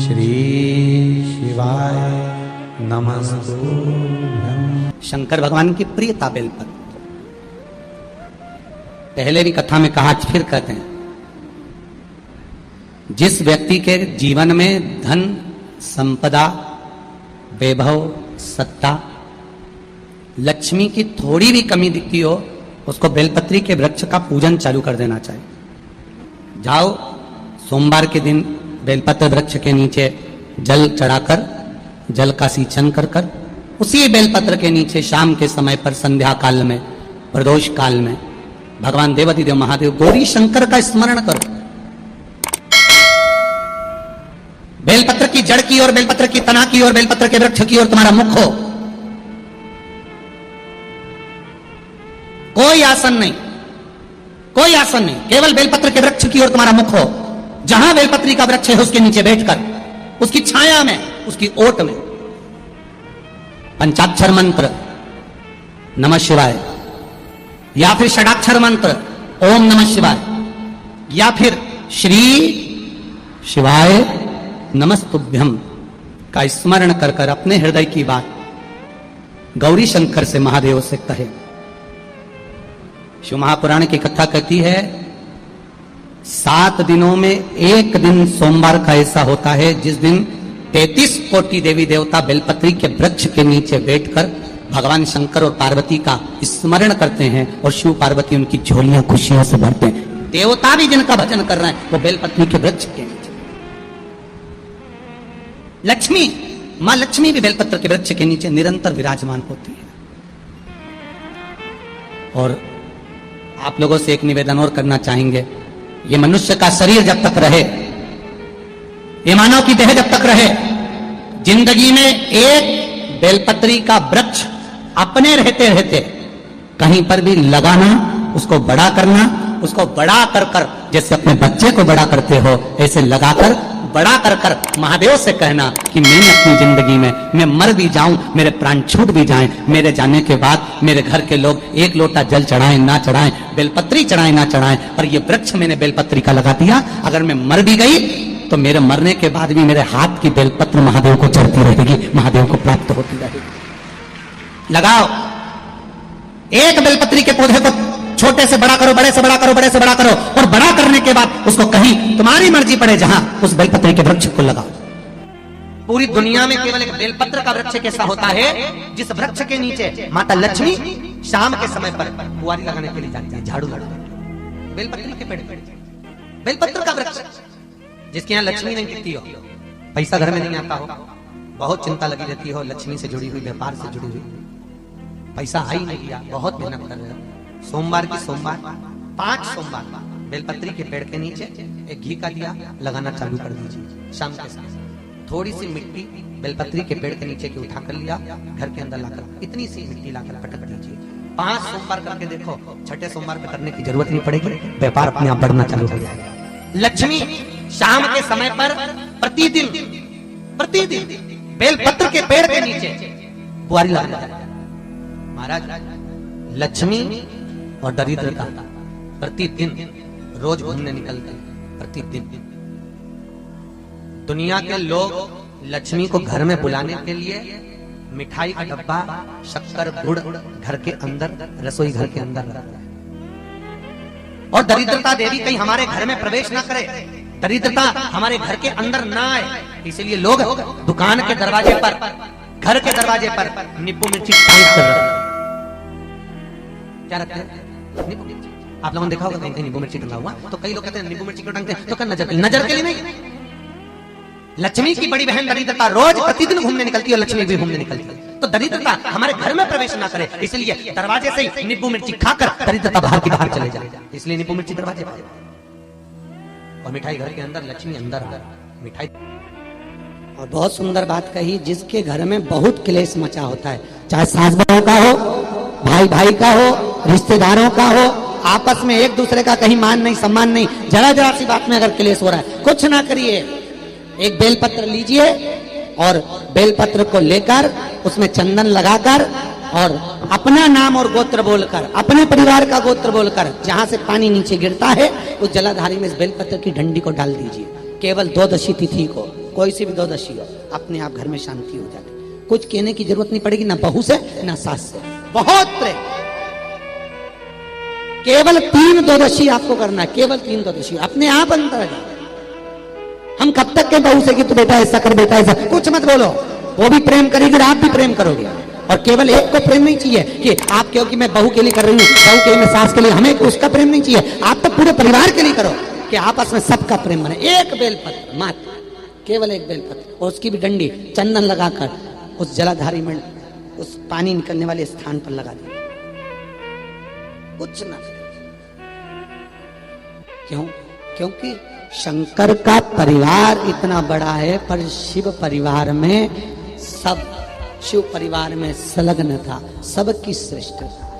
श्री शिवाय नमस्तुभ्यं। शंकर भगवान की प्रियता बेलपत्र। पहले भी कथा में कहा, फिर कहते हैं, जिस व्यक्ति के जीवन में धन, संपदा, वैभव, सत्ता, लक्ष्मी की थोड़ी भी कमी दिखती हो, उसको बेलपत्री के वृक्ष का पूजन चालू कर देना चाहिए। जाओ सोमवार के दिन बेलपत्र वृक्ष के नीचे जल चढ़ाकर, जल का सिंचन कर कर, उसी बेलपत्र के नीचे शाम के समय पर, संध्या काल में, प्रदोष काल में भगवान देवाधिदेव महादेव गौरी शंकर का स्मरण करो। बेलपत्र की जड़ की ओर, बेलपत्र की तना की ओर, बेलपत्र के वृक्ष की ओर तुम्हारा मुख हो। कोई आसन नहीं, कोई आसन नहीं, केवल बेलपत्र के वृक्ष की ओर तुम्हारा मुख हो। जहां बेलपत्री का वृक्ष है उसके नीचे बैठकर, उसकी छाया में, उसकी ओट में पंचाक्षर मंत्र नमः शिवाय, या फिर षडाक्षर मंत्र ओम नमः शिवाय, या फिर श्री शिवाय नमस्तुभ्यं का स्मरण कर कर अपने हृदय की बात गौरी शंकर से, महादेव से कहे। शिव महापुराण की कथा कहती है, 7 दिनों में एक दिन सोमवार का ऐसा होता है जिस दिन 33 कोटि देवी देवता बेलपत्री के वृक्ष के नीचे बैठकर भगवान शंकर और पार्वती का स्मरण करते हैं और शिव पार्वती उनकी झोलियां खुशियों से भरते हैं। देवता भी जिनका भजन कर रहे हैं वो बेलपत्री के वृक्ष के नीचे। लक्ष्मी, मां लक्ष्मी भी बेलपत्र के वृक्ष के नीचे निरंतर विराजमान होती है। और आप लोगों से एक निवेदन और करना चाहेंगे, ये मनुष्य का शरीर जब तक रहे, ये मानव की देह जब तक रहे, जिंदगी में एक बेलपत्री का वृक्ष अपने रहते रहते कहीं पर भी लगाना, उसको बड़ा करना, उसको बड़ा कर कर, जैसे अपने बच्चे को बड़ा करते हो ऐसे लगाकर बड़ा कर कर महादेव से कहना कि मैंने अपनी जिंदगी में, मैं मर भी जाऊं, मेरे प्राण छूट भी जाएं, मेरे जाने के बाद मेरे घर के लोग एक लोटा जल चढ़ाएं ना चढ़ाएं, बेलपत्री चढ़ाएं ना चढ़ाएं, पर ये वृक्ष मैंने बेलपत्री का लगा दिया, अगर मैं मर भी गई तो मेरे मरने के बाद भी मेरे हाथ की बेलपत्र महादेव को चढ़ती रहेगी, महादेव को प्राप्त होती रहेगी। लगाओ एक बेलपत्री के पौधे को, छोटे से बड़ा करो, बड़े से बड़ा करो, बड़े से बड़ा करो, और बड़ा करने के बाद उसको कहीं तुम्हारी मर्जी पड़े जहां, उस बेलपत्री के वृक्ष को लगाओ। पूरी दुनिया में केवल एक बेलपत्र का वृक्ष कैसा होता है जिस वृक्ष के नीचे माता लक्ष्मी शाम के समय पर कुंवारी लगाने के लिए जाती है, झाड़ू लगाने। बेलपत्री के पेड़, बेलपत्र का वृक्ष, जिसके यहाँ लक्ष्मी नहीं दिखती हो, पैसा घर में नहीं आता हो, बहुत चिंता लगी रहती हो, लक्ष्मी से जुड़ी हुई, व्यापार से जुड़ी हुई, पैसा आ ही नहीं गया, बहुत मेहनत कर रहे हो। सोमवार की सोमवार 5 सोमवार बेलपत्री के पेड़ के नीचे एक घी का दिया लगाना चालू कर दीजिए। शाम के समय थोड़ी सी मिट्टी बेलपत्री के पेड़ के नीचे की उठा कर लिया, घर के अंदर लाकर इतनी सी मिट्टी लाकर पटक दीजिए। 5 सोमवार करके देखो, छठे सोमवार पे करने की जरूरत नहीं पड़ेगी, व्यापार अपने आप बढ़ना चालू हो जाएगा। लक्ष्मी शाम के समय पर प्रतिदिन बेलपत्र के पेड़ के नीचे बुआरी लगाना। महाराज, लक्ष्मी और दरिद्रता प्रतिदिन रोज घूमने निकलते हैं। प्रतिदिन दुनिया के लोग लक्ष्मी को घर में बुलाने के लिए मिठाई का डब्बा, शक्कर, गुड़ घर के अंदर, रसोई घर के अंदर रखते हैं। और दरिद्रता देवी कहीं हमारे घर में प्रवेश ना करे, दरिद्रता हमारे घर के अंदर ना आए, इसलिए लोग दुकान के दरवाजे पर, घर के दरवाजे पर नींबू मिर्ची टांग कर रखते हैं। क्या रखते हैं? नींबू मिर्ची। आप लोगों ने देखा होगा कहीं नींबू मिर्ची टंगा हुआ, तो कई लोग कहते हैं नींबू मिर्ची क्यों टांगते हैं? तो क्या नजर के लिए नहीं? लक्ष्मी की बड़ी बहन दरिद्रता रोज प्रतिदिन घूमने निकलती है, लक्ष्मी भी घूमने निकलती है, तो दरिद्रता हमारे घर में प्रवेश ना करे, इसलिए दरवाजे से ही नींबू मिर्ची खाकर दरिद्रता बाहर की बाहर चले जाए, इसलिए नींबू मिर्ची दरवाजे पर, और मिठाई घर के अंदर, लक्ष्मी अंदर मिठाई। और बहुत सुंदर बात कही, जिसके घर में बहुत क्लेश मचा होता है, चाहे सास बहू का हो, भाई भाई का हो, रिश्तेदारों का हो, आपस में एक दूसरे का कहीं मान नहीं, सम्मान नहीं, जरा जरा सी बात में अगर क्लेश हो रहा है, कुछ ना करिए, एक बेलपत्र लीजिए और बेलपत्र को लेकर उसमें चंदन लगाकर और अपना नाम और गोत्र बोलकर, अपने परिवार का गोत्र बोलकर, जहां से पानी नीचे गिरता है उस जलाधारी में इस बेलपत्र की डंडी को डाल दीजिए। केवल 12 तिथि को कोई सी भी द्वादशी हो, अपने आप घर में शांति हो जाती। कुछ कहने की जरूरत नहीं पड़ेगी, ना बहू से ना सास से, बहुत प्रेम। केवल 3 द्वादशी आपको करना है, केवल 3 द्वादशी, अपने आप अंतर आ जाए। हम कब तक के बहू से कि तू बेटा ऐसा कर, बेटा ऐसा, कुछ मत बोलो। वो भी प्रेम करेगी और आप भी प्रेम करोगे। और केवल एक को प्रेम नहीं चाहिए कि आप कहो कि मैं बहू के लिए कर रही हूँ, बहू के लिए, मैं सास के लिए, हमें उसका प्रेम नहीं चाहिए। आप तो पूरे परिवार के लिए करो कि आपस में सबका प्रेम बने। एक बेलपत्र मात्र, केवल एक बेलपत्र, और उसकी भी डंडी चंदन लगाकर उस जलाधारी में, उस पानी निकलने वाले स्थान पर लगा दी। कुछ ना, क्यों? क्योंकि शंकर का परिवार इतना बड़ा है, पर शिव परिवार में सब, शिव परिवार में संलग्न था, सबकी श्रेष्ठता।